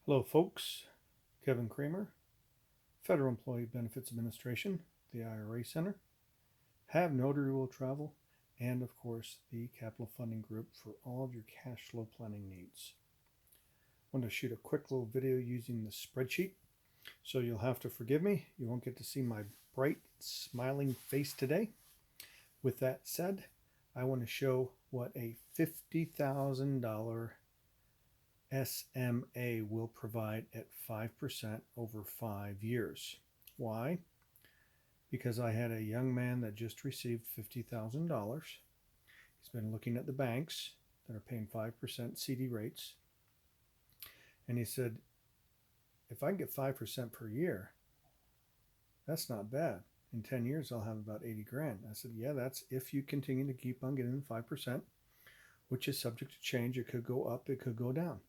Hello, folks. Kevin Kramer, Federal Employee Benefits Administration, the IRA Center, Have Notary Will Travel, and of course, the Capital Funding Group for all of your cash flow planning needs. I want to shoot a quick little video using the spreadsheet, so you'll have to forgive me. You won't get to see my bright, smiling face today. With that said, I want to show what a $50,000 SMA will provide at 5% over 5 years. Why? Because I had a young man that just received $50,000. He's been looking at the banks that are paying 5% CD rates. And he said, if I can get 5% per year, that's not bad. In 10 years, I'll have about 80 grand. I said, yeah, that's if you continue to keep on getting the 5%, which is subject to change. It could go up, it could go down.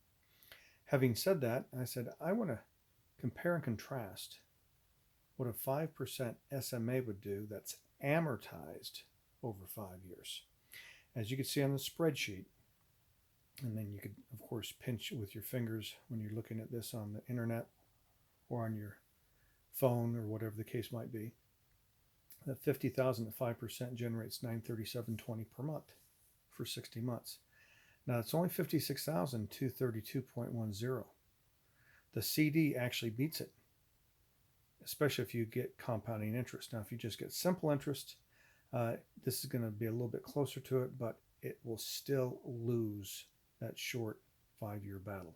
Having said that, I said, I want to compare and contrast what a 5% SMA would do that's amortized over 5 years. As you can see on the spreadsheet, and then you could, of course, pinch with your fingers when you're looking at this on the internet or on your phone or whatever the case might be, that 50,000 at 5% generates $937.20 per month for 60 months. Now, it's only 56,232.10. The CD actually beats it, especially if you get compounding interest. Now, if you just get simple interest, this is going to be a little bit closer to it, but it will still lose that short 5-year battle.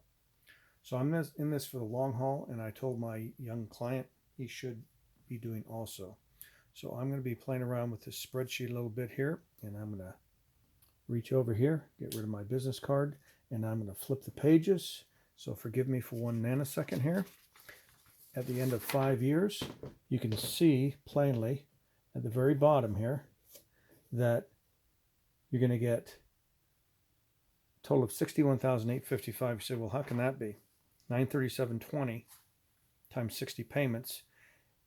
So I'm in this for the long haul, and I told my young client he should be doing also. So I'm going to be playing around with this spreadsheet a little bit here, and I'm going to reach over here, get rid of my business card, and I'm going to flip the pages. So forgive me for 1 nanosecond here. At the end of 5 years, you can see plainly at the very bottom here that you're going to get a total of $61,855. You say, well, how can that be? $937.20 times 60 payments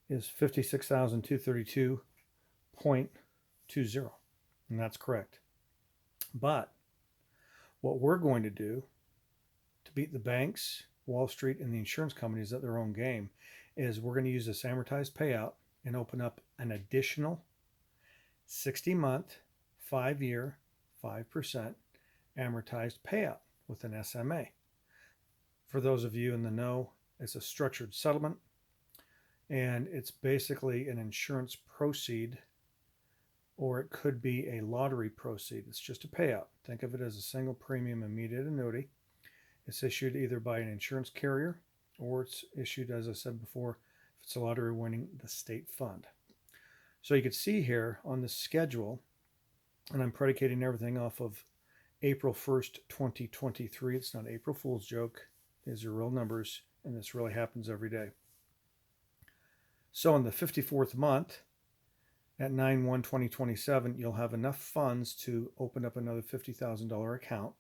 is $56,232.20, and that's correct. But what we're going to do to beat the banks, Wall Street, and the insurance companies at their own game is we're going to use this amortized payout and open up an additional 60-month, 5-year, 5% amortized payout with an SMA. For those of you in the know, it's a structured settlement, and it's basically an insurance proceed, or it could be a lottery proceed. It's just a payout. Think of it as a single premium immediate annuity. It's issued either by an insurance carrier, or it's issued, as I said before, if it's a lottery winning, the state fund. So you can see here on the schedule, and I'm predicating everything off of April 1st, 2023. It's not an April Fool's joke. These are real numbers, and this really happens every day. So in the 54th month, at 9/1/2027, you'll have enough funds to open up another $50,000 account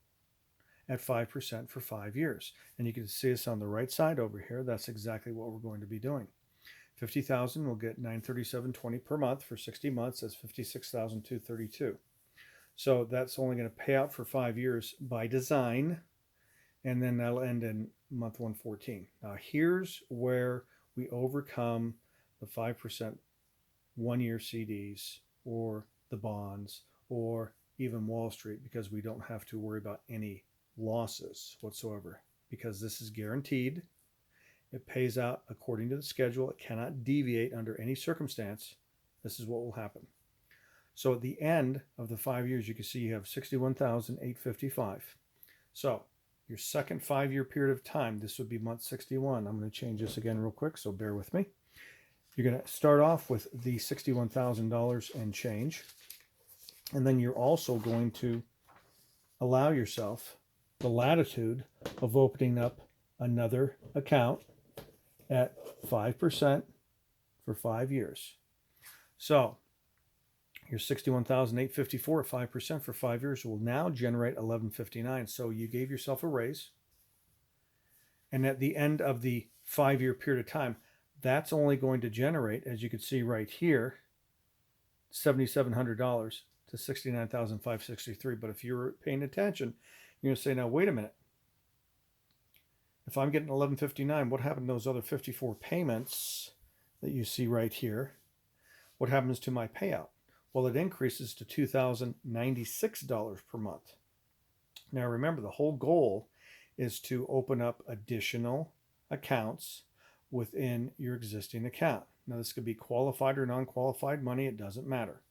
at 5% for 5 years. And you can see this on the right side over here. That's exactly what we're going to be doing. 50,000 will get $937.20 per month for 60 months. That's 56,232. So that's only going to pay out for 5 years by design, and then that'll end in month 114. Now here's where we overcome the 5% 1-year CDs or the bonds or even Wall Street, because we don't have to worry about any losses whatsoever, because this is guaranteed. It pays out according to the schedule. It cannot deviate under any circumstance. This is what will happen. So at the end of the 5 years, you can see you have $61,855. So your second 5-year period of time, this would be month 61. I'm going to change this again real quick, so bear with me. You're going to start off with the $61,000 and change, and then you're also going to allow yourself the latitude of opening up another account at 5% for 5 years. So your $61,854 at 5% for 5 years will now generate $1159. So you gave yourself a raise, and at the end of the 5-year period of time, that's only going to generate, as you can see right here, $7,700 to $69,563. But if you're paying attention, you're going to say, now, wait a minute. if I'm getting $11.59, what happened to those other 54 payments that you see right here? What happens to my payout? Well, it increases to $2,096 per month. Now remember, the whole goal is to open up additional accounts within your existing account. Now this could be qualified or non-qualified money, it doesn't matter.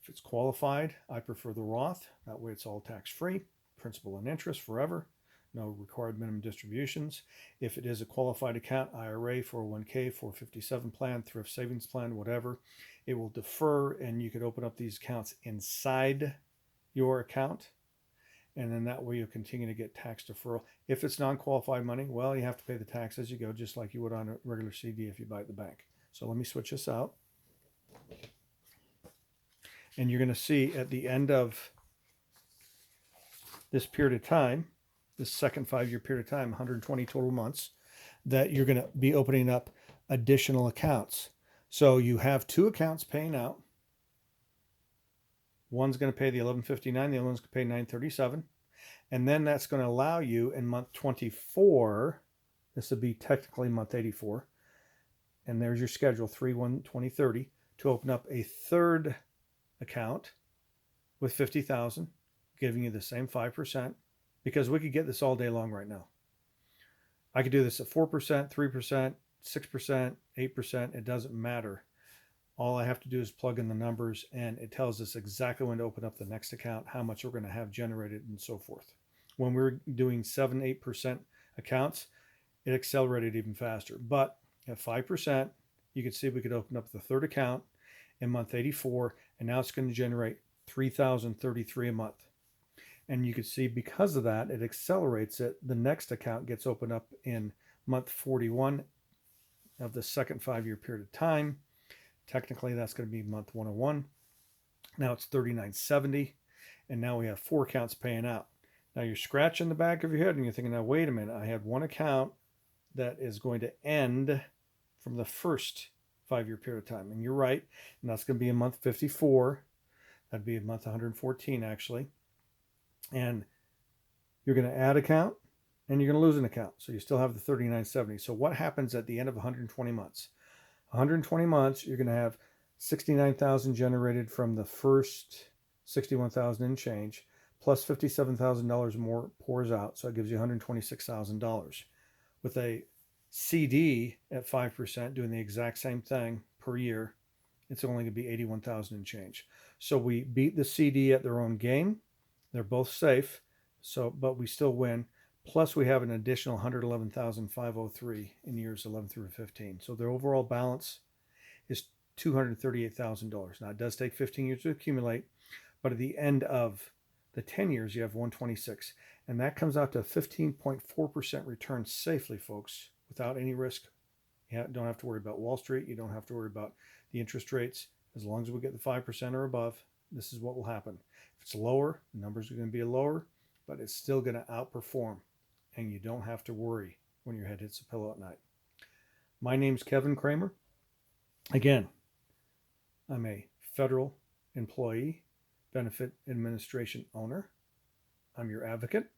If it's qualified, I prefer the Roth. That way it's all tax-free, principal and interest forever, no required minimum distributions. If it is a qualified account, IRA, 401k, 457 plan, thrift savings plan, whatever, it will defer, and you could open up these accounts inside your account, and then that way you'll continue to get tax deferral. If it's non-qualified money, well, you have to pay the tax as you go, just like you would on a regular CD if you buy at the bank. So let me switch this out. And you're going to see at the end of this period of time, this second 5-year period of time, 120 total months, that you're going to be opening up additional accounts. So you have 2 accounts paying out. One's going to pay the $11.59, the other one's going to pay $9.37. And then that's going to allow you in month 24, this would be technically month 84, and there's your schedule, 3/1/2030, to open up a third account with $50,000, giving you the same 5%, because we could get this all day long right now. I could do this at 4%, 3%, 6%, 8%, it doesn't matter. All I have to do is plug in the numbers, and it tells us exactly when to open up the next account, how much we're going to have generated, and so forth. When we're doing 7, 8% accounts, it accelerated even faster. But at 5%, you can see we could open up the third account in month 84, and now it's going to generate $3,033 a month. And you can see because of that, it accelerates it. The next account gets opened up in month 41 of the second 5-year period of time. Technically, that's going to be month 101. Now it's $39.70, and now we have 4 accounts paying out. Now you're scratching the back of your head, and you're thinking, now wait a minute, I had one account that is going to end from the first 5-year period of time. And you're right, and that's going to be in month 54. That'd be in month 114, actually. And you're going to add account, and you're going to lose an account. So you still have the $39.70. So what happens at the end of 120 months? 120 months, you're going to have $69,000 generated from the first $61,000 and change, plus $57,000 more pours out, so it gives you $126,000. With a CD at 5%, doing the exact same thing per year, it's only going to be $81,000 and change. So we beat the CD at their own game. They're both safe, but we still win. Plus, we have an additional $111,503 in years 11 through 15. So their overall balance is $238,000. Now, it does take 15 years to accumulate, but at the end of the 10 years, you have 126. And that comes out to 15.4% return safely, folks, without any risk. You don't have to worry about Wall Street. You don't have to worry about the interest rates. As long as we get the 5% or above, this is what will happen. If it's lower, the numbers are going to be lower, but it's still going to outperform. And you don't have to worry when your head hits the pillow at night. My name's Kevin Kramer. Again, I'm a federal employee benefit administration owner. I'm your advocate.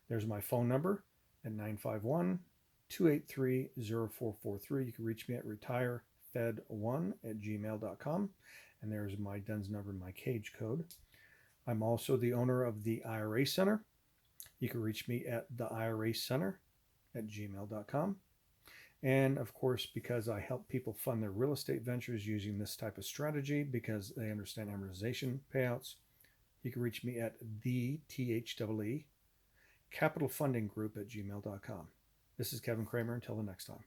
There's my phone number at 951-283-0443. You can reach me at retirefed1@gmail.com. And there's my DUNS number, my cage code. I'm also the owner of the IRA Center. You can reach me at theiracenter@gmail.com. And of course, because I help people fund their real estate ventures using this type of strategy, because they understand amortization payouts, you can reach me at capitalfundinggroup@gmail.com. This is Kevin Kramer. Until the next time.